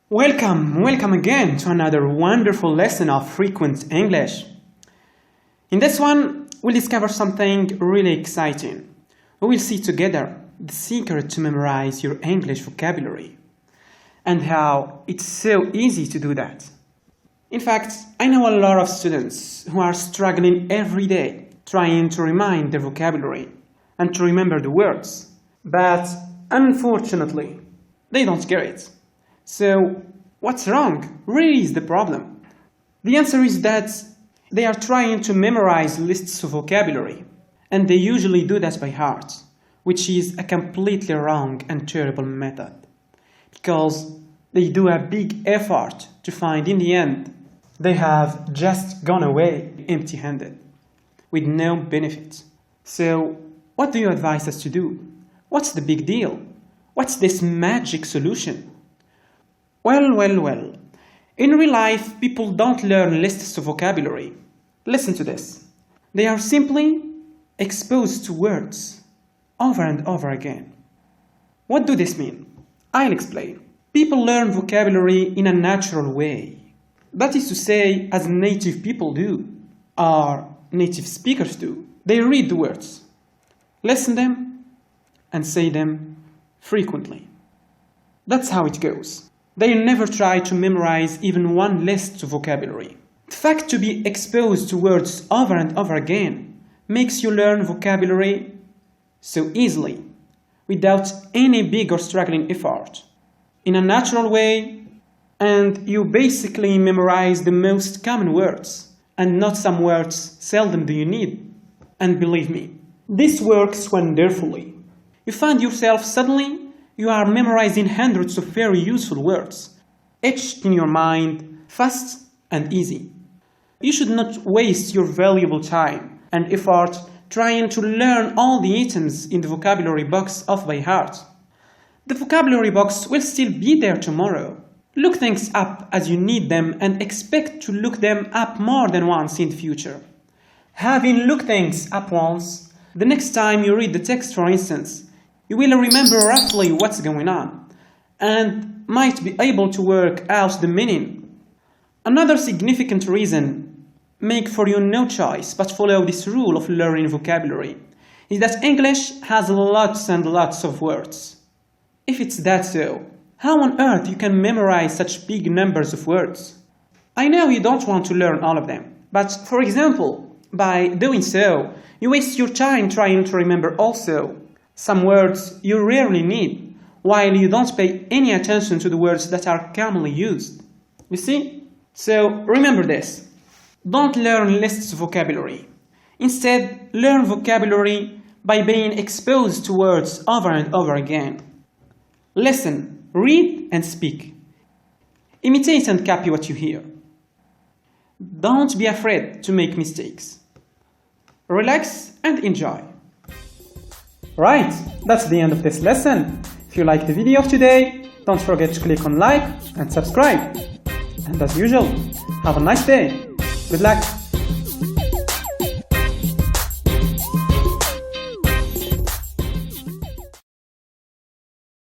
Welcome again to another wonderful lesson of frequent English. In this one, we'll discover something really exciting. We will see together the secret to memorize your English vocabulary and how it's so easy to do that. In fact, I know a lot of students who are struggling every day trying to remind their vocabulary and to remember the words, but unfortunately, they don't get it. So, what's wrong? Really is the problem? The answer is that they are trying to memorize lists of vocabulary, and they usually do that by heart, which is a completely wrong and terrible method, because they do a big effort to find in the end they have just gone away empty-handed, with no benefit. So, what do you advise us to do? What's the big deal? What's this magic solution? Well. In real life, people don't learn lists of vocabulary. Listen to this. They are simply exposed to words over and over again. What do this mean? I'll explain. People learn vocabulary in a natural way. That is to say, as native people do, or native speakers do. They read the words, listen them, and say them frequently. That's how it goes. They never try to memorize even one list of vocabulary. The fact to be exposed to words over and over again makes you learn vocabulary so easily, without any big or struggling effort, in a natural way, and you basically memorize the most common words, and not some words seldom do you need. And believe me, this works wonderfully. You find yourself suddenly you are memorizing hundreds of very useful words, etched in your mind, fast and easy. You should not waste your valuable time and effort trying to learn all the items in the vocabulary box off by heart. The vocabulary box will still be there tomorrow. Look things up as you need them and expect to look them up more than once in the future. Having looked things up once, the next time you read the text, for instance, you will remember roughly what's going on, and might be able to work out the meaning. Another significant reason, make for you no choice but follow this rule of learning vocabulary, is that English has lots and lots of words. If it's that so, how on earth you can memorize such big numbers of words? I know you don't want to learn all of them, but for example, by doing so, you waste your time trying to remember also some words you rarely need, while you don't pay any attention to the words that are commonly used. You see? So remember this. Don't learn lists of vocabulary. Instead, learn vocabulary by being exposed to words over and over again. Listen, read and speak. Imitate and copy what you hear. Don't be afraid to make mistakes. Relax and enjoy. Right, that's the end of this lesson. If you liked the video of today, don't forget to click on like and subscribe. And as usual, have a nice day. Good luck.